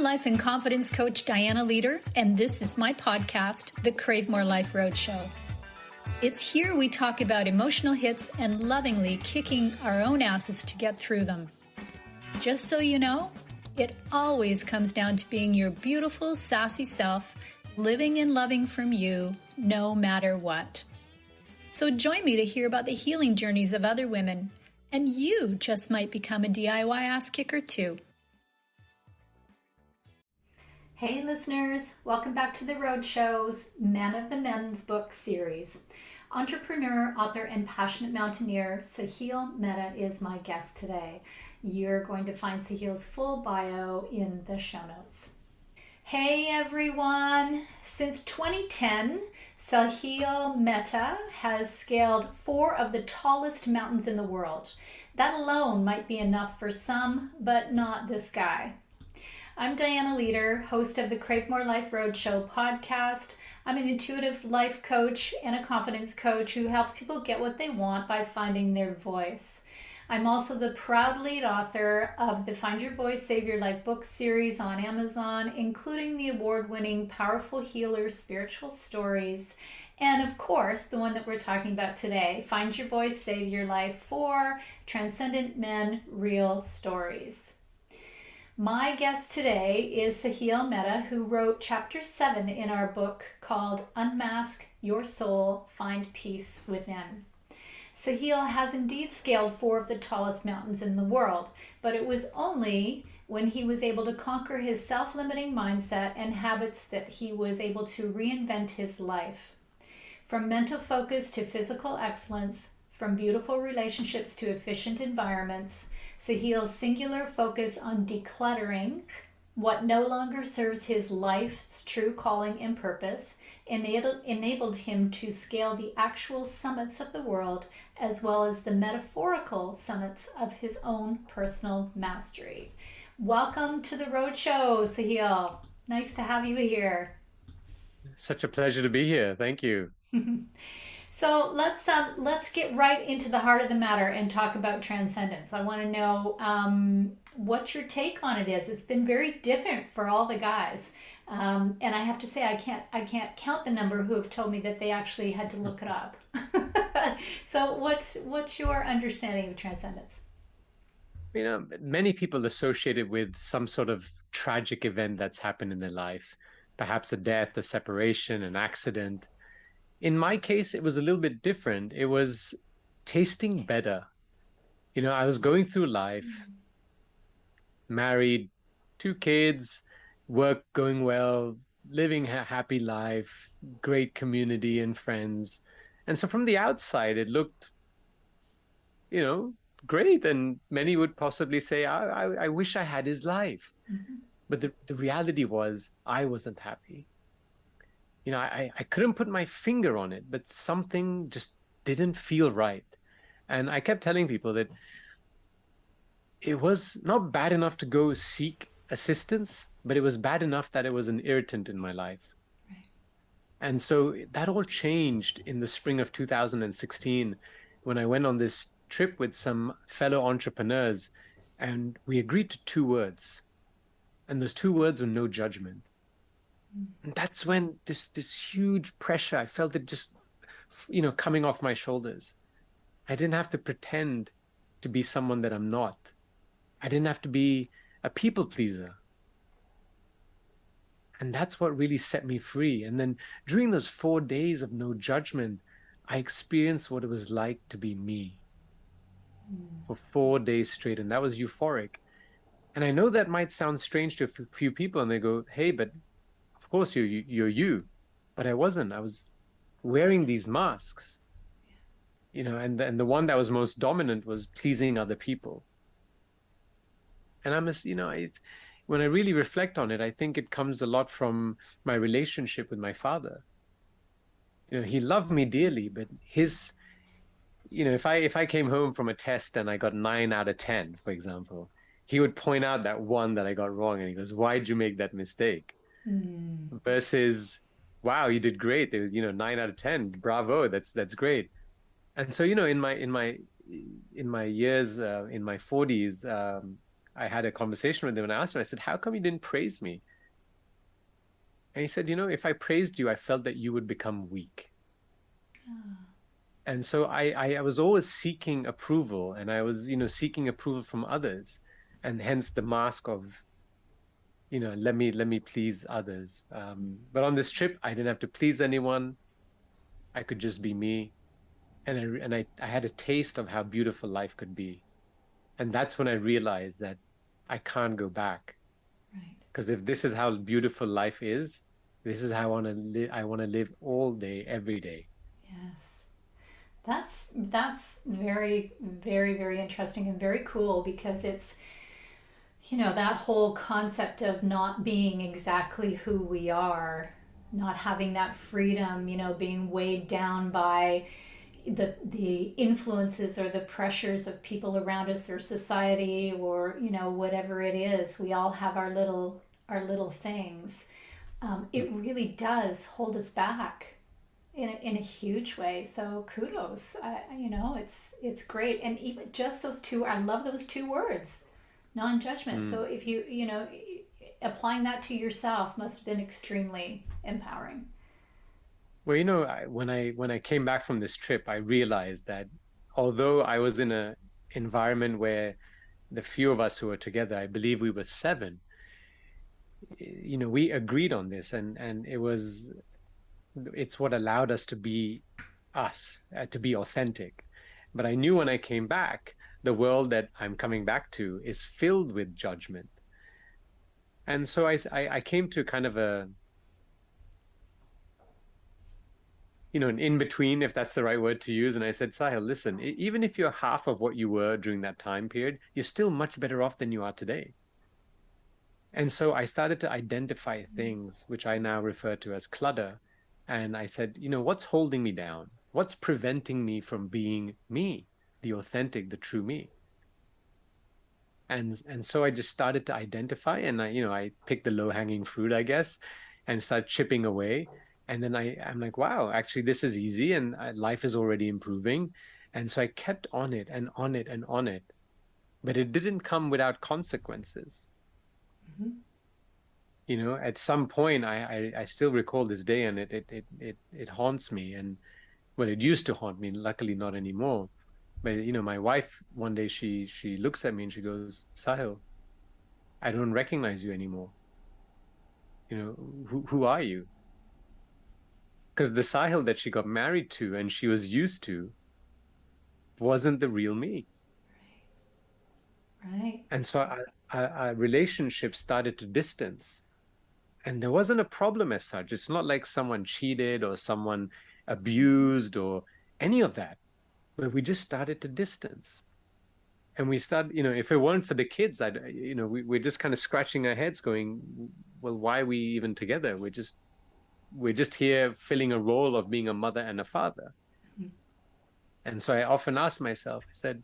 life and confidence coach Diana Leader, and this is my podcast, the Crave More Life Roadshow. It's here we talk about emotional hits and lovingly kicking our own asses to get through them. Just so you know, it always comes down to being your beautiful, sassy self, living and loving from you, no matter what. So join me to hear about the healing journeys of other women, and you just might become a DIY ass kicker too. Hey listeners, welcome back to the Roadshow's Men of the Men's Book series. Entrepreneur, author, and passionate mountaineer Saahil Mehta is my guest today. You're going to find Saahil's full bio in the show notes. Hey everyone! Since 2010, Saahil Mehta has scaled 4 of the tallest mountains in the world. That alone might be enough for some, but not this guy. I'm Diana Leader, host of the Crave More Life Roadshow podcast. I'm an intuitive life coach and a confidence coach who helps people get what they want by finding their voice. I'm also the proud lead author of the Find Your Voice, Save Your Life book series on Amazon, including the award-winning Powerful Healer Spiritual Stories, and of course, the one that we're talking about today, Find Your Voice, Save Your Life 4, Transcendent Men, Real Stories. My guest today is Saahil Mehta, who wrote chapter 7 in our book called Unmask Your Soul, Find Peace Within. Saahil has indeed scaled 4 of the tallest mountains in the world, but it was only when he was able to conquer his self-limiting mindset and habits that he was able to reinvent his life. From mental focus to physical excellence, from beautiful relationships to efficient environments, Saahil's singular focus on decluttering what no longer serves his life's true calling and purpose enabled him to scale the actual summits of the world as well as the metaphorical summits of his own personal mastery. Welcome to the Roadshow, Saahil. Nice to have you here. Such a pleasure to be here. Thank you. So let's get right into the heart of the matter and talk about transcendence. I want to know what your take on it is. It's been very different for all the guys, and I have to say I can't count the number who have told me that they actually had to look it up. So what's your understanding of transcendence? You know, many people associate it with some sort of tragic event that's happened in their life, perhaps a death, a separation, an accident. In my case, it was a little bit different. It was tasting better. You know, I was going through life, married, 2 kids, work going well, living a happy life, great community and friends. And so from the outside, it looked, great. And many would possibly say, I wish I had his life. Mm-hmm. But the reality was I wasn't happy. You know, I couldn't put my finger on it, but something just didn't feel right. And I kept telling people that it was not bad enough to go seek assistance, but it was bad enough that it was an irritant in my life. Right. And so that all changed in the spring of 2016 when I went on this trip with some fellow entrepreneurs, and we agreed to 2 words. And those 2 words were no judgment. And that's when this huge pressure, I felt it just, coming off my shoulders. I didn't have to pretend to be someone that I'm not. I didn't have to be a people pleaser. And that's what really set me free. And then during those 4 days of no judgment, I experienced what it was like to be me for 4 days straight. And that was euphoric. And I know that might sound strange to a few people, and they go, hey, but of course you're you, but I wasn't. I was wearing these masks, and the one that was most dominant was pleasing other people. And when I really reflect on it, I think it comes a lot from my relationship with my father. He loved me dearly, but if I came home from a test and I got 9 out of 10, for example, he would point out that one that I got wrong, and he goes, "Why'd you make that mistake?" Versus, wow, you did great. There was, 9 out of 10. Bravo. That's great. And so, in my years, in my 40s, I had a conversation with him and I asked him, I said, how come you didn't praise me? And he said, if I praised you, I felt that you would become weak. Ah, And so I was always seeking approval, and I was, seeking approval from others, and hence the mask of, let me please others. But on this trip, I didn't have to please anyone. I could just be me. And I had a taste of how beautiful life could be. And that's when I realized that I can't go back. right. Because if this is how beautiful life is, this is how I want to live all day, every day. Yes. That's very, very, very interesting and very cool because it's, that whole concept of not being exactly who we are, not having that freedom, being weighed down by the influences or the pressures of people around us or society or whatever it is. We all have our little things. It really does hold us back in a huge way. So kudos. It's great. And even just those two, I love those two words, non-judgment. Mm. So if applying that to yourself must have been extremely empowering. Well, when I came back from this trip, I realized that although I was in a environment where the few of us who were together, I believe we were seven, we agreed on this, and it's what allowed us to be us, to be authentic. But I knew when I came back, the world that I'm coming back to is filled with judgment. And so I came to kind of an in between, if that's the right word to use. And I said, Sahil, listen, even if you're half of what you were during that time period, you're still much better off than you are today. And so I started to identify things which I now refer to as clutter. And I said, what's holding me down? What's preventing me from being me, the authentic, the true me? And so I just started to identify, and I picked the low-hanging fruit, I guess, and start chipping away. And then I'm like, wow, actually this is easy, and life is already improving. And so I kept on it and on it and on it, but it didn't come without consequences. Mm-hmm. At some point, I still recall this day, and it haunts me. And well, it used to haunt me. Luckily, not anymore. But my wife one day she looks at me and she goes, Sahil, I don't recognize you anymore. Who are you? Because the Sahil that she got married to and she was used to wasn't the real me. Right. And so our relationship started to distance. And there wasn't a problem as such. It's not like someone cheated or someone abused or any of that. But we just started to distance. And we start, if it weren't for the kids, we're just kind of scratching our heads going, well, why are we even together? We're just here filling a role of being a mother and a father. Mm-hmm. And so I often ask myself, I said,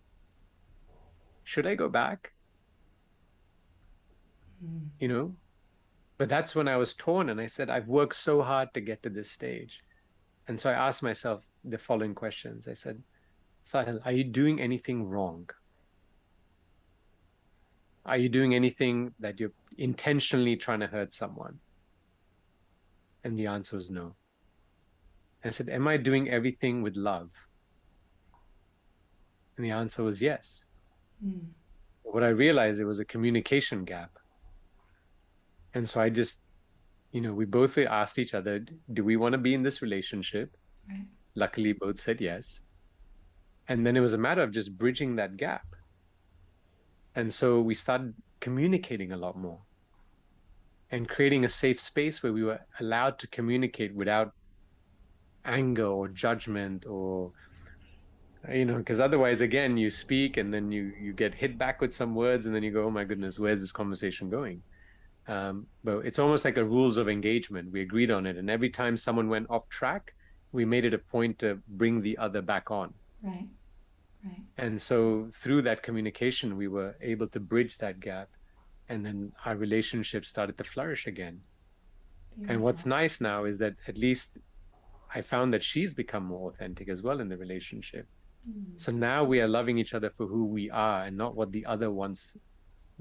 should I go back? You know, but that's when I was torn and I said, I've worked so hard to get to this stage. And so I asked myself the following questions. I said, Sahil, are you doing anything wrong? Are you doing anything that you're intentionally trying to hurt someone? And the answer was no. I said, am I doing everything with love? And the answer was yes. Mm. What I realized, it was a communication gap. And so I just, we both asked each other, do we want to be in this relationship? Right. Luckily, both said yes. And then it was a matter of just bridging that gap. And so we started communicating a lot more and creating a safe space where we were allowed to communicate without anger or judgment or because otherwise, again, you speak and then you get hit back with some words and then you go, oh my goodness, where's this conversation going? But it's almost like a rules of engagement. We agreed on it, and every time someone went off track, we made it a point to bring the other back on. Right. Right. And so through that communication, we were able to bridge that gap, and then our relationship started to flourish again. And what's Beautiful. nice now is that at least I found that she's become more authentic as well in the relationship. Mm. So now we are loving each other for who we are and not what the other wants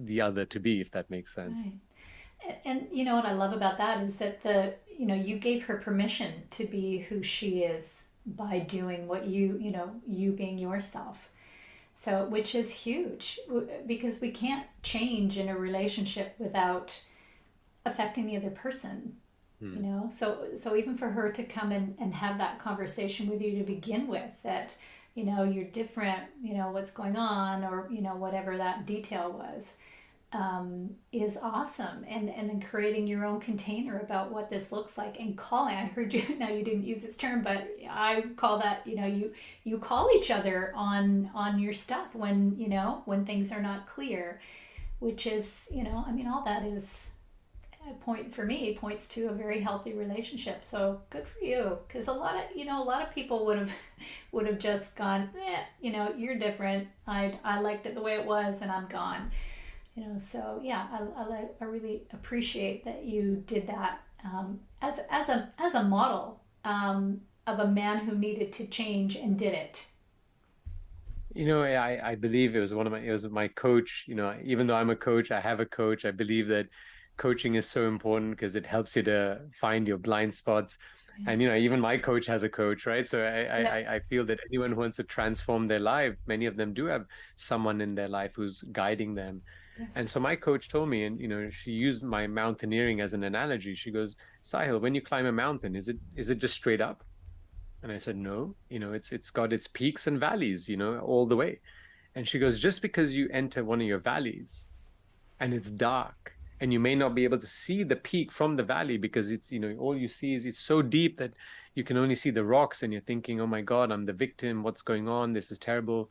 the other to be, if that makes sense. Right. And you know what I love about that is that the you gave her permission to be who she is by doing what you being yourself. So, which is huge because we can't change in a relationship without affecting the other person. Hmm. So even for her to come and have that conversation with you to begin with, that you're different, what's going on, or whatever that detail was, is awesome. And then creating your own container about what this looks like, and calling. I heard you now, you didn't use this term, but I call that, you call each other on your stuff when when things are not clear, which is, I mean, all that is a point for me, points to a very healthy relationship. So good for you, because a lot of people would have just gone, you're different. I liked it the way it was, and I'm gone. So yeah, I really appreciate that you did that, as a model, of a man who needed to change and did it. I believe it was my coach. Even though I'm a coach, I have a coach. I believe that coaching is so important because it helps you to find your blind spots. Yeah. And even my coach has a coach, right? So Yep. I feel that anyone who wants to transform their life, many of them do have someone in their life who's guiding them. And Yes. so my coach told me, and she used my mountaineering as an analogy. She goes, Sahil, when you climb a mountain, is it just straight up? And I said, no, it's got its peaks and valleys, all the way. And she goes, just because you enter one of your valleys and it's dark and you may not be able to see the peak from the valley because it's, all you see is it's so deep that you can only see the rocks and you're thinking, oh my God, I'm the victim. What's going on? This is terrible.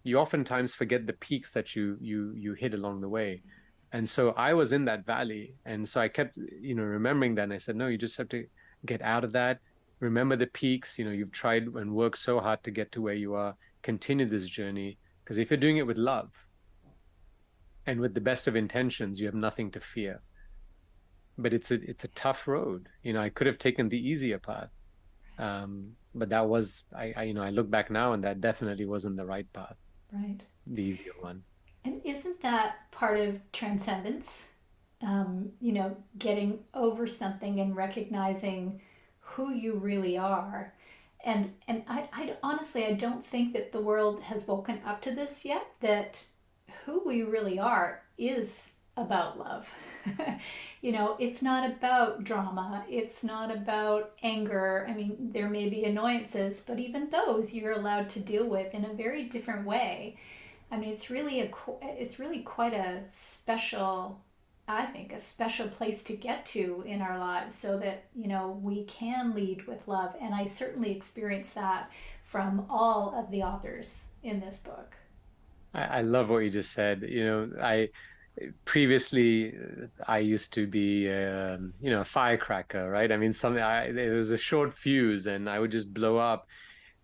You oftentimes forget the peaks that you hit along the way. And so I was in that valley. And so I kept, remembering that. And I said, no, you just have to get out of that. Remember the peaks. You've tried and worked so hard to get to where you are. Continue this journey. Because if you're doing it with love and with the best of intentions, you have nothing to fear. But it's a tough road. I could have taken the easier path. But that was I look back now and that definitely wasn't the right path, Right. the easier one. And isn't that part of transcendence? Getting over something and recognizing who you really are. And I honestly, I don't think that the world has woken up to this yet, that who we really are is about love. It's not about drama. It's not about anger. I mean, there may be annoyances, but even those you're allowed to deal with in a very different way. I mean, it's really quite a special, I think, a special place to get to in our lives, so that we can lead with love. And I certainly experienced that from all of the authors in this book. I love what you just said. I previously I used to be a firecracker, right? I mean, it was a short fuse and I would just blow up.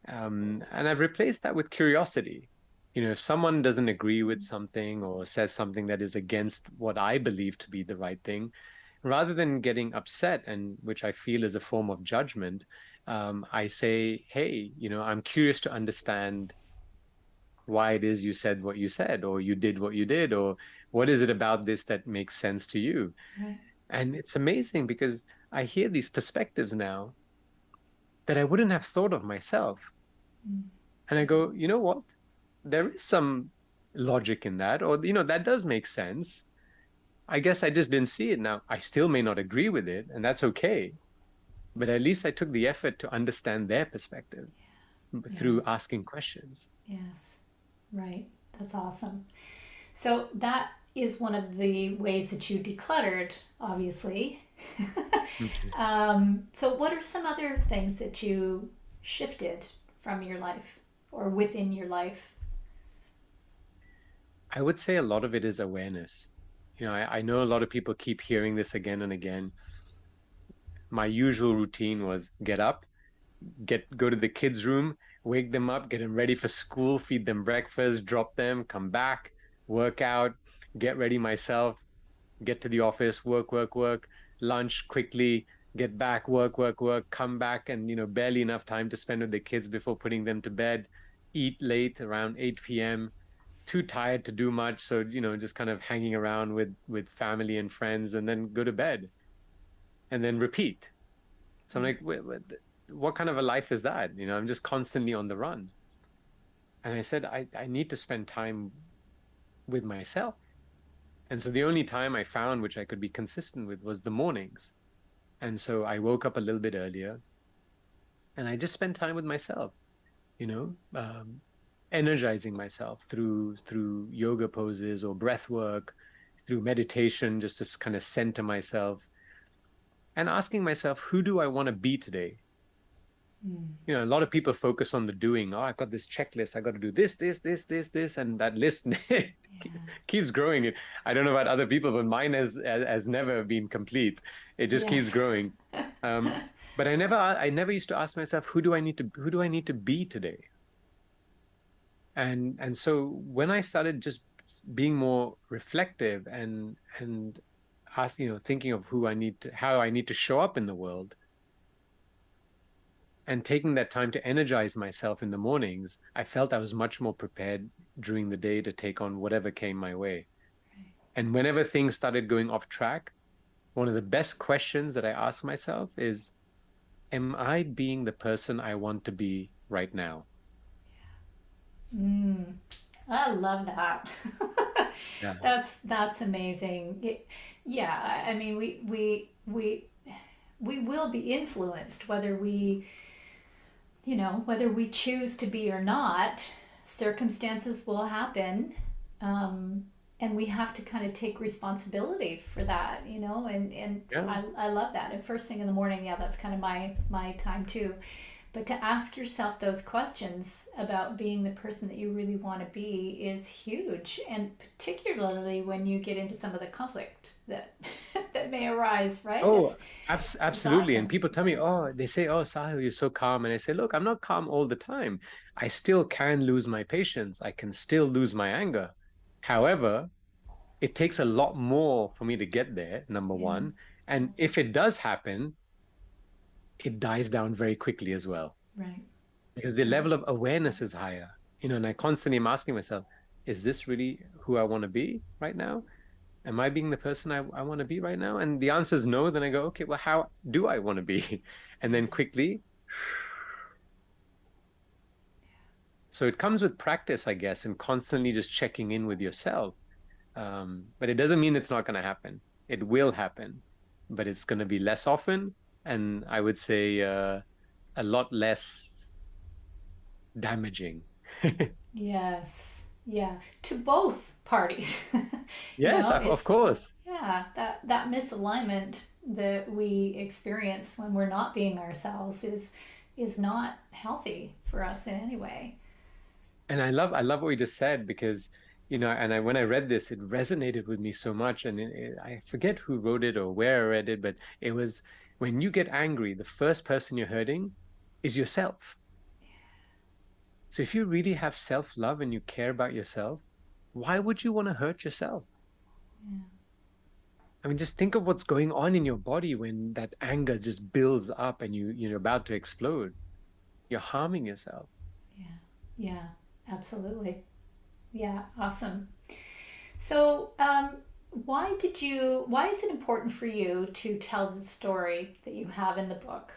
And I've replaced that with curiosity. If someone doesn't agree with something or says something that is against what I believe to be the right thing, rather than getting upset, and which I feel is a form of judgment, I say, hey, I'm curious to understand why it is you said what you said, or you did what you did, or what is it about this that makes sense to you? Right. And it's amazing because I hear these perspectives now that I wouldn't have thought of myself. Mm. And I go, you know what? There is some logic in that, or, that does make sense. I guess I just didn't see it. Now, I still may not agree with it, and that's okay. But at least I took the effort to understand their perspective Yeah. through asking questions. Yes. Right. That's awesome. So that is one of the ways that you decluttered, obviously. Mhm. So, what are some other things that you shifted from your life or within your life? I would say a lot of it is awareness. I know a lot of people keep hearing this again and again. My usual routine was get up, go to the kids' room, wake them up, get them ready for school, feed them breakfast, drop them, come back, work out, get ready myself, get to the office, work, lunch quickly, get back, work, come back, and barely enough time to spend with the kids before putting them to bed, eat late around 8 p.m. too tired to do much. So, just kind of hanging around with family and friends and then go to bed and then repeat. So I'm like, what kind of a life is that? I'm just constantly on the run. And I said, I need to spend time with myself. And so the only time I found which I could be consistent with was the mornings. And so I woke up a little bit earlier and I just spent time with myself, you know, um, energizing myself through yoga poses or breath work, through meditation, just to kind of center myself and asking myself, who do I want to be today? Mm. A lot of people focus on the doing. Oh, I've got this checklist. I got to do this, and that list Yeah. keeps growing. I don't know about other people, but mine has never been complete. It just keeps Yes. growing. But I never used to ask myself, who do I need to be today? And so when I started just being more reflective and thinking of how I need to show up in the world, and taking that time to energize myself in the mornings, I felt I was much more prepared during the day to take on whatever came my way. And whenever things started going off track, one of the best questions that I ask myself is, am I being the person I want to be right now? Mm. I love that. Yeah. That's amazing. Yeah, I mean, we will be influenced whether we choose to be or not. Circumstances will happen, um, and we have to kind of take responsibility for that. And Yeah. I love that. And first thing in the morning, yeah, that's kind of my time too. But to ask yourself those questions about being the person that you really want to be is huge, and particularly when you get into some of the conflict that that may arise. Right? Oh, It's absolutely. And awesome. people tell me, oh, they say, oh, Sahil, you're so calm. And I say, look, I'm not calm all the time. I still can lose my patience. I can still lose my anger. However, it takes a lot more for me to get there, number Yeah. one. And if it does happen, it dies down very quickly as well Right. because the Right. level of awareness is higher. And I constantly am asking myself, is this really who I want to be right now? Am I being the person I want to be right now? And the answer is no. Then I go, okay, well, how do I want to be? And then quickly. So it comes with practice, I guess, and constantly just checking in with yourself. But it doesn't mean it's not going to happen. It will happen, but it's going to be less often. And I would say a lot less damaging. Yes. Yeah. To both parties. Yes, of It's course. yeah, that misalignment that we experience when we're not being ourselves is not healthy for us in any way. And I love what you just said because, when I read this, it resonated with me so much. And I forget who wrote it or where I read it, but it was when you get angry, the first person you're hurting is yourself. So if you really have self-love and you care about yourself, why would you want to hurt yourself? Yeah. I mean, just think of what's going on in your body when that anger just builds up and you're about to explode. You're harming yourself. Yeah. Yeah. Absolutely. Yeah. Awesome. So, why is it important for you to tell the story that you have in the book?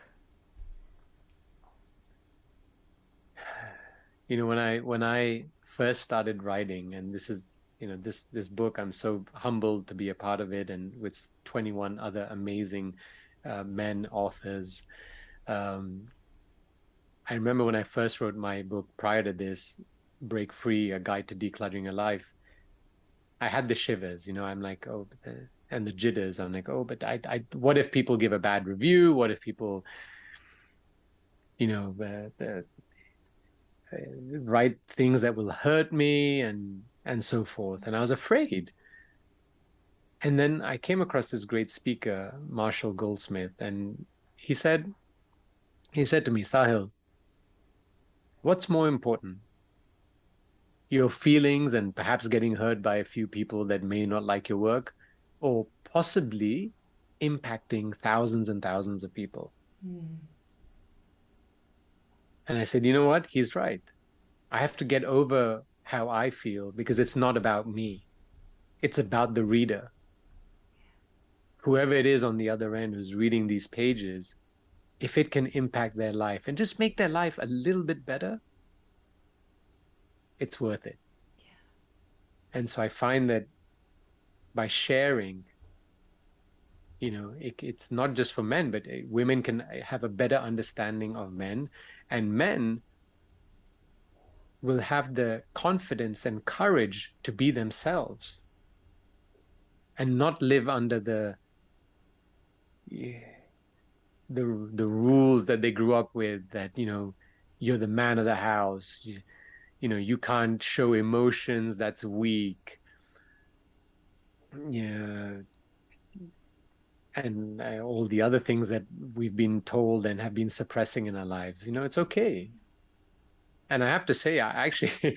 When I first started writing, and this is, this book, I'm so humbled to be a part of it, and with 21 other amazing men authors. Um, I remember when I first wrote my book prior to this, Break Free: A Guide to Decluttering Your Life. I had the shivers, I'm like, oh, and the jitters. I'm like, oh, but what if people give a bad review? What if people, write things that will hurt me and so forth? And I was afraid. And then I came across this great speaker, Marshall Goldsmith, and he said, he said to me, Sahil, what's more important? Your feelings and perhaps getting hurt by a few people that may not like your work, or possibly impacting thousands and thousands of people? Mm. And I said, you know what? He's right. I have to get over. how I feel, because it's not about me. It's about the reader. Whoever it is on the other end who's reading these pages, if it can impact their life and just make their life a little bit better, it's worth it. And so I find that by sharing, it's not just for men, but women can have a better understanding of men, and men will have the confidence and courage to be themselves and not live under the rules that they grew up with, that you're the man of the house, you can't show emotions, that's weak. Yeah. And all the other things that we've been told and have been suppressing in our lives, it's okay. And I have to say, I actually,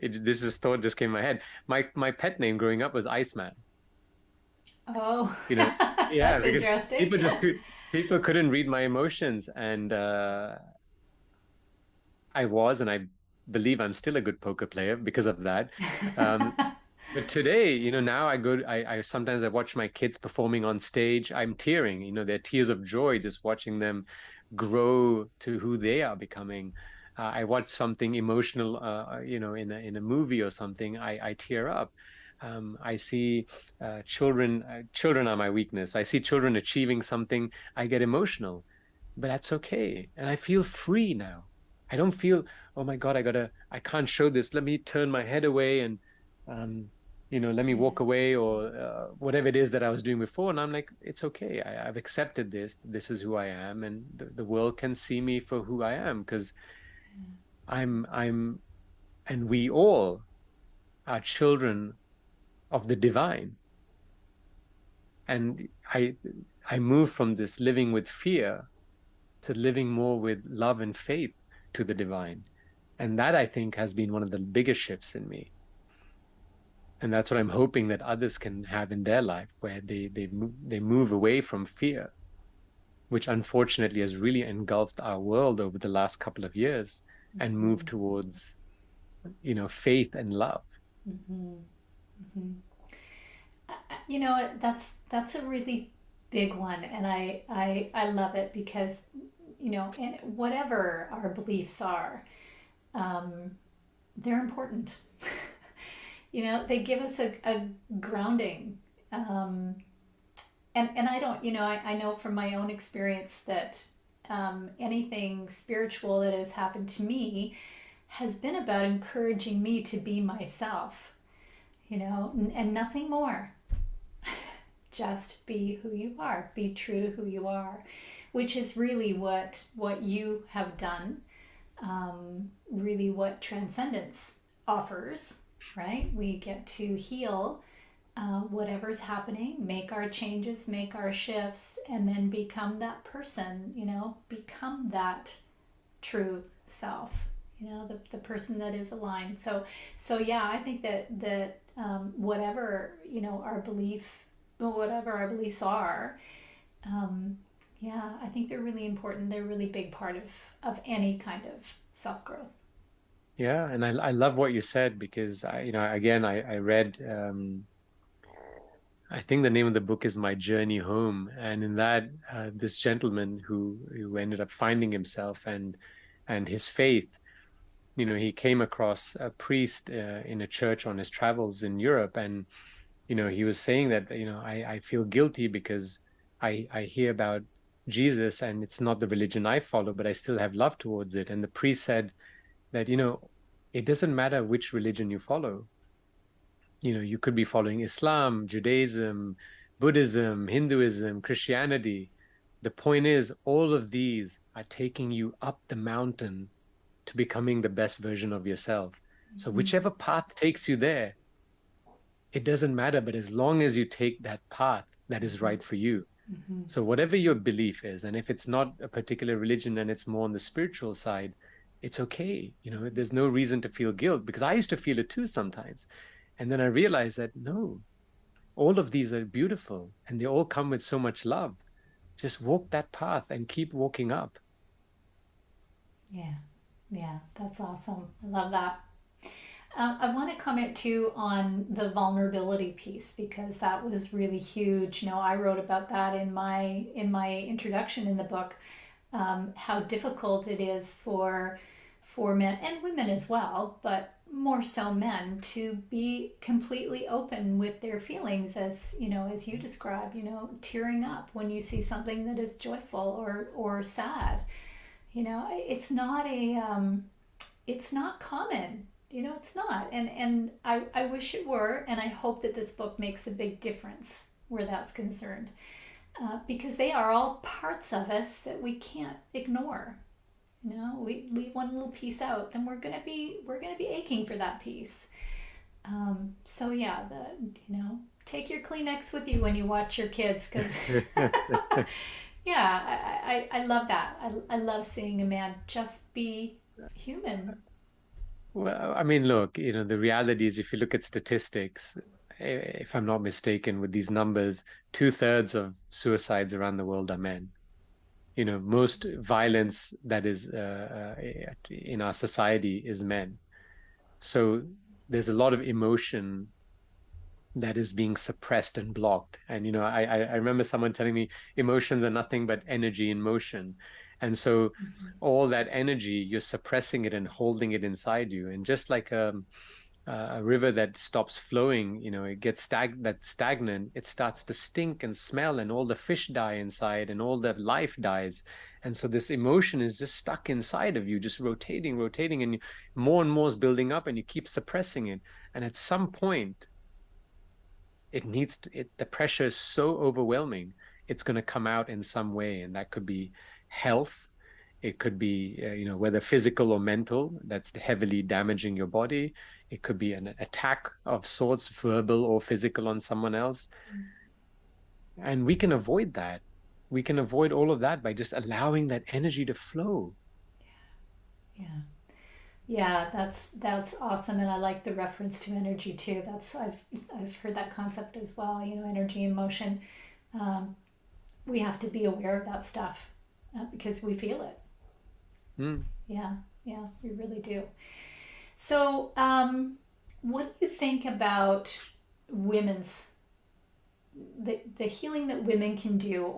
this is thought just came in my head. My pet name growing up was Iceman. Oh, You know, yeah, that's because interesting. people couldn't read my emotions, and and I believe I'm still a good poker player because of that. Um, but today, now I sometimes I watch my kids performing on stage. I'm tearing, they're tears of joy just watching them grow to who they are becoming. I watch something emotional, in a movie or something, I tear up. I see children. Children are my weakness. I see children achieving something, I get emotional, but that's okay, and I feel free now. I don't feel, oh my God, I can't show this. Let me turn my head away and um, let me Yeah. walk away, or whatever it is that I was doing before. And I'm like, it's okay. I've accepted this. This is who I am, and the world can see me for who I am, because I'm, and we all are children of the divine. And I move from this living with fear to living more with love and faith to the divine. And that, I think, has been one of the biggest shifts in me. And that's what I'm hoping that others can have in their life, where they move away from fear, which unfortunately has really engulfed our world over the last couple of years, and move Mhm. towards, faith and love. Mhm. Mhm. That's a really big one, and I love it because and whatever our beliefs are, um, they're important. They give us a grounding. Um, and I don't, I know from my own experience that anything spiritual that has happened to me has been about encouraging me to be myself, and nothing more. Just be who you are, be true to who you are, which is really what you have done, really what transcendence offers, right? We get to heal whatever's happening, make our changes, make our shifts, and then become that person, become that true self, the person that is aligned. So yeah, I think that whatever, our belief, whatever our beliefs are, um, yeah, I think they're really important. They're a really big part of any kind of self growth. Yeah, and I love what you said, because again, I read, I think the name of the book is My Journey Home, and in that, this gentleman who ended up finding himself and his faith, he came across a priest in a church on his travels in Europe, and he was saying that, I feel guilty because I hear about Jesus, and it's not the religion I follow, but I still have love towards it. And the priest said that, it doesn't matter which religion you follow. You could be following Islam, Judaism, Buddhism, Hinduism, Christianity. The point is, all of these are taking you up the mountain to becoming the best version of yourself. So Mm-hmm. whichever path takes you there, it doesn't matter. But as long as you take that path that is Mm-hmm. right for you. Mm-hmm. So whatever your belief is, and if it's not a particular religion and it's more on the spiritual side, it's okay. There's no reason to feel guilt, because I used to feel it too sometimes. And then I realized that no, all of these are beautiful and they all come with so much love. Just walk that path and keep walking up. Yeah, yeah, that's awesome. I love that. I want to comment too on the vulnerability piece because that was really huge. I wrote about that in my introduction in the book. How difficult it is for men and women as well, but more so men, to be completely open with their feelings, as you describe, tearing up when you see something that is joyful or sad. It's not common. It's not. And I wish it were, and I hope that this book makes a big difference where that's concerned. Because they are all parts of us that we can't ignore. We leave one little piece out, then we're gonna be aching for that piece. So yeah, take your Kleenex with you when you watch your kids, because yeah, I love that. I love seeing a man just be human. Well, I mean, look, the reality is if you look at statistics, if I'm not mistaken with these numbers, 2/3 of suicides around the world are men. Most violence that is in our society is men. So there's a lot of emotion that is being suppressed and blocked. And I remember someone telling me emotions are nothing but energy in motion. And so all that energy, you're suppressing it and holding it inside you. And just like a river that stops flowing, it gets that's stagnant, it starts to stink and smell, and all the fish die inside, and all the life dies. And so this emotion is just stuck inside of you, just rotating, rotating, and more and more is building up, and you keep suppressing it. And at some point, the pressure is so overwhelming, it's going to come out in some way, and that could be health. It could be, whether physical or mental, that's heavily damaging your body. It could be an attack of sorts, verbal or physical, on someone else. And we can avoid that. We can avoid all of that by just allowing that energy to flow. Yeah. Yeah, that's awesome, and I like the reference to energy too. I've heard that concept as well. Energy and motion. Um, we have to be aware of that stuff because we feel it. Mm. Yeah, yeah, we really do. So, what do you think about women's the healing that women can do,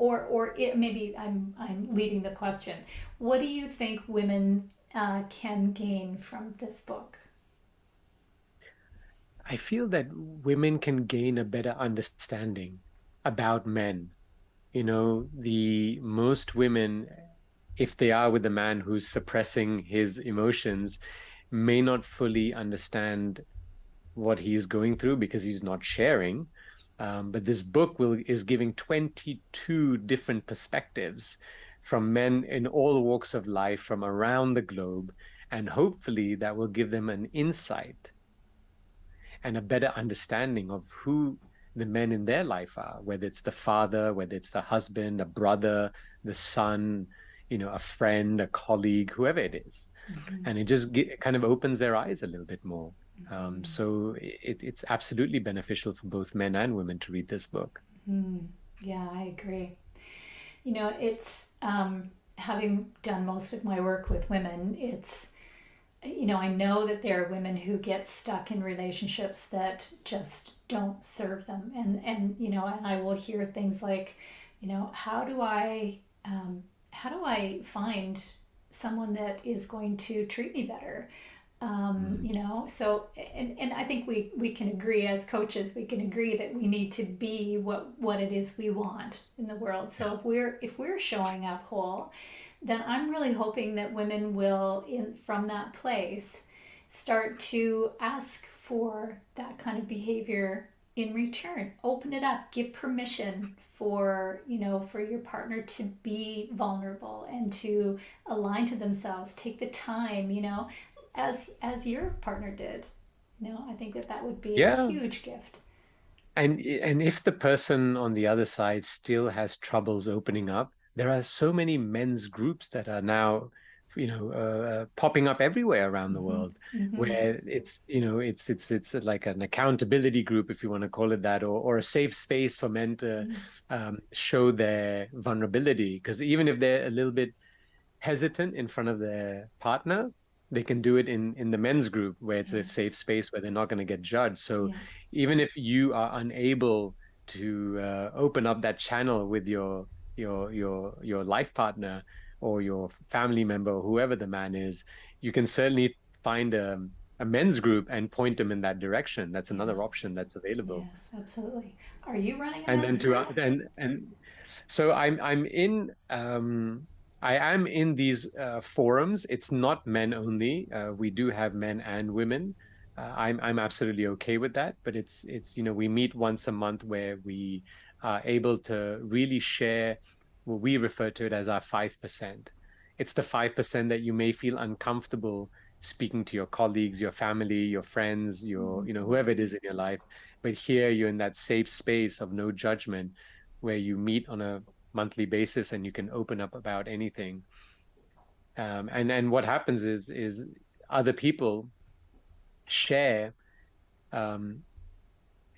maybe I'm leading the question. What do you think women can gain from this book? I feel that women can gain a better understanding about men. The most women, if they are with a man who's suppressing his emotions, may not fully understand what he's going through because he's not sharing. But this book is giving 22 different perspectives from men in all walks of life from around the globe. And hopefully that will give them an insight and a better understanding of who the men in their life are, whether it's the father, whether it's the husband, a brother, the son, a friend, a colleague, whoever it is. Mm-hmm. And it just kind of opens their eyes a little bit more. Mm-hmm. So it's absolutely beneficial for both men and women to read this book. Mm-hmm. Yeah, I agree. It's having done most of my work with women, I know that there are women who get stuck in relationships that just don't serve them, and I will hear things like, how do I find someone that is going to treat me better? Mm. So and I think we can agree as coaches, we can agree that we need to be what it is we want in the world. Yeah. So if we're showing up whole, then I'm really hoping that women will, in from that place, start to ask for that kind of behavior in return. Open it up, give permission for your partner to be vulnerable and to align to themselves. Take the time, as your partner did. I think that would be a Yeah. huge gift. And if the person on the other side still has troubles opening up, there are so many men's groups that are now, popping up everywhere around the Mm-hmm. world, Mm-hmm. where it's like an accountability group, if you want to call it that, or a safe space for men to show their vulnerability. Because even if they're a little bit hesitant in front of their partner, they can do it in the men's group where it's a safe Yes. space where they're not going to get judged. So Yeah. even if you are unable to open up that channel with your life partner or your family member or whoever the man is, you can certainly find a men's group and point them in that direction. That's Yeah. another option that's available. Yes, absolutely. Are you running a And men's then to group? and so I am in these forums. It's not men only. We do have men and women. I'm absolutely okay with that. But it's we meet once a month where we are able to really share what we refer to it as our 5%. It's the 5% that you may feel uncomfortable speaking to your colleagues, your family, your friends, your Mhm. whoever it is in your life. But here you're in that safe space of no judgment where you meet on a monthly basis and you can open up about anything. And what happens is other people share um,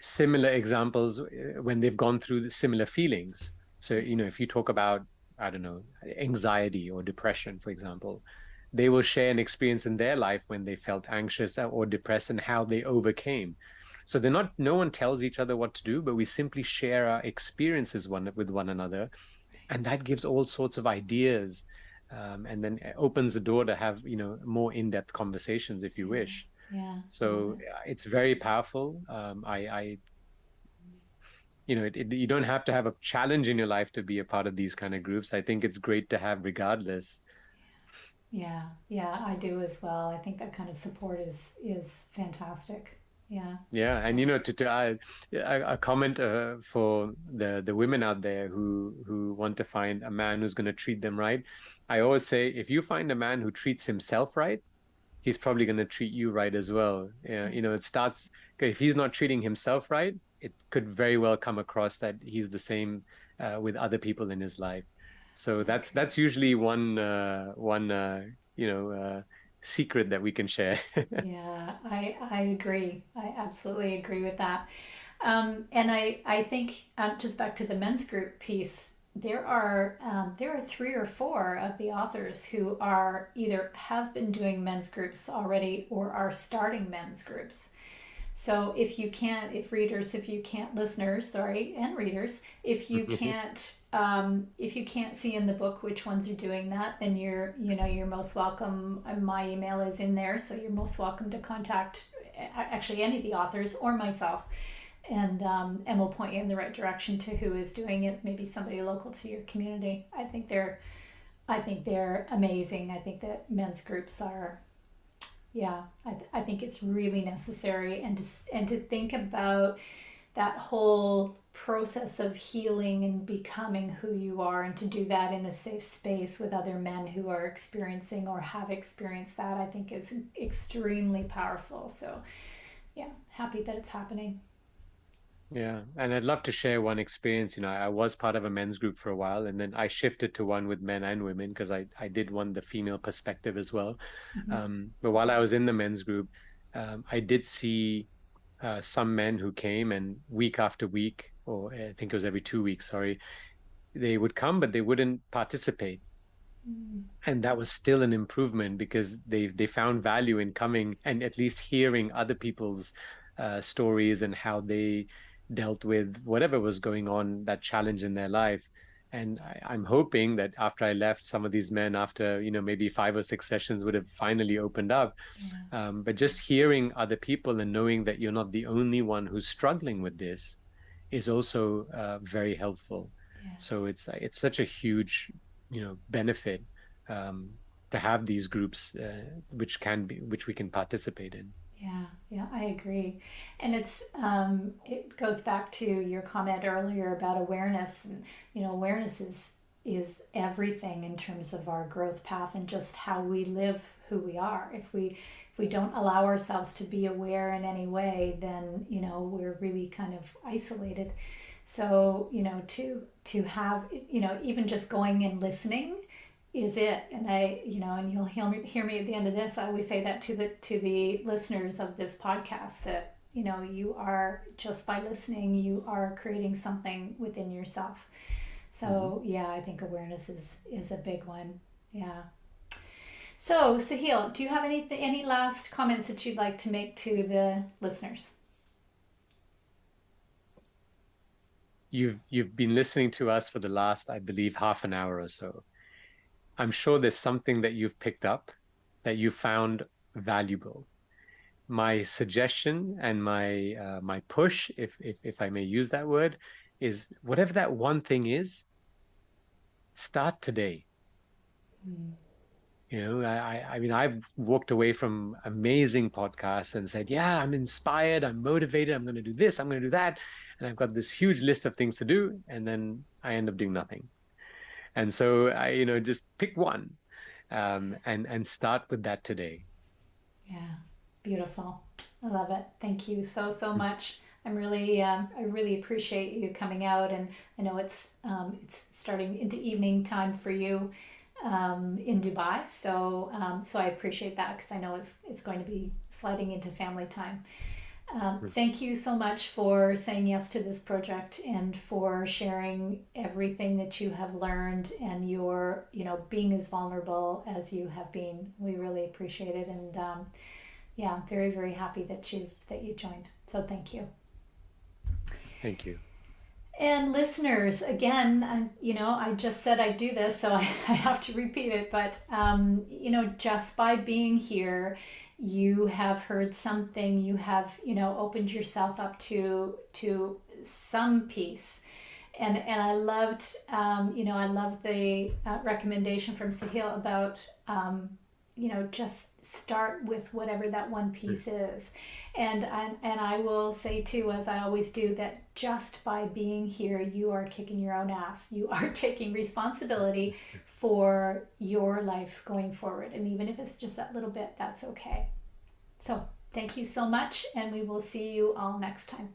similar examples when they've gone through similar feelings. So, if you talk about, I don't know, anxiety or depression, for example, they will share an experience in their life when they felt anxious or depressed and how they overcame. So no one tells each other what to do, but we simply share our experiences with one another. And that gives all sorts of ideas. And then it opens the door to have, more in-depth conversations if you Yeah. wish. Yeah. Yeah. So it's very powerful. You don't have to have a challenge in your life to be a part of these kind of groups. I think it's great to have regardless. Yeah. Yeah, I do as well. I think that kind of support is fantastic. Yeah. Yeah, and to add a comment for the women out there who want to find a man who's going to treat them right, I always say if you find a man who treats himself right, he's probably going to treat you right as well. Yeah, Right. it starts if he's not treating himself right, it could very well come across that he's the same with other people in his life. So I that's agree. usually one secret that we can share. Yeah, I agree. I absolutely agree with that. And I think just back to the men's group piece, there are three or four of the authors who are either have been doing men's groups already or are starting men's groups. So if you can't, listeners, sorry, and readers, if you can't see in the book which ones are doing that, then you're most welcome. My email is in there, so you're most welcome to contact actually any of the authors or myself, and we'll point you in the right direction to who is doing it. Maybe somebody local to your community. I think they're amazing. I think that men's groups are, yeah, I think it's really necessary, and to think about that whole process of healing and becoming who you are, and to do that in a safe space with other men who are experiencing or have experienced that, I think is extremely powerful. So yeah, happy that it's happening. Yeah, and I'd love to share one experience. I was part of a men's group for a while, and then I shifted to one with men and women because I did want the female perspective as well. Mm-hmm. But while I was in the men's group, I did see some men who came and week after week, or I think it was every 2 weeks, sorry, they would come, but they wouldn't participate. Mm-hmm. And that was still an improvement because they found value in coming and at least hearing other people's stories and how they dealt with whatever was going on, that challenge in their life. And I'm hoping that after I left, some of these men, after maybe 5 or 6 sessions, would have finally opened up. Yeah. But just hearing other people and knowing that you're not the only one who's struggling with this is also very helpful. So Yes. it's such a huge benefit um, to have these groups which we can participate in. Yeah, yeah, I agree. And it goes back to your comment earlier about awareness, and awareness is everything in terms of our growth path and just how we live who we are. If we don't allow ourselves to be aware in any way, then we're really kind of isolated. So to have even just going and listening is it. And and you'll hear me at the end of this, I always say that to the listeners of this podcast, that you are, just by listening, you are creating something within yourself. Mhm. So yeah, I think awareness is a big one. Yeah. So, Saahil, do you have any last comments that you'd like to make to the listeners? You've been listening to us for the last, I believe, half an hour or so. I'm sure there's something that you've picked up that you found valuable. My suggestion and my push, if I may use that word, is whatever that one thing is, start today. Mm. I mean, I've walked away from amazing podcasts and said, yeah, I'm inspired, I'm motivated, I'm going to do this, I'm going to do that. And I've got this huge list of things to do. And then I end up doing nothing. And so just pick one, and start with that today. Yeah, beautiful. I love it. Thank you so much. I really appreciate you coming out, and I know it's starting into evening time for you in Dubai. So I appreciate that because I know it's going to be sliding into family time. Thank you so much for saying yes to this project and for sharing everything that you have learned and your, being as vulnerable as you have been. We really appreciate it, and yeah, I'm very happy that you joined. So thank you. Thank you. And listeners, again, I just said I'd do this, so I have to repeat it. But just by being here, you have heard something. You have opened yourself up to some peace. And I loved I loved the recommendation from Saahil about just start with whatever that one piece is. And I will say too, as I always do, that just by being here, you are kicking your own ass. You are taking responsibility for your life going forward. And even if it's just that little bit, that's okay. So thank you so much, and we will see you all next time.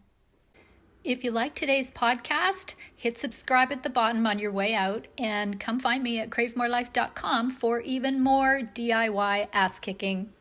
If you like today's podcast, hit subscribe at the bottom on your way out, and come find me at cravemorelife.com for even more DIY ass kicking.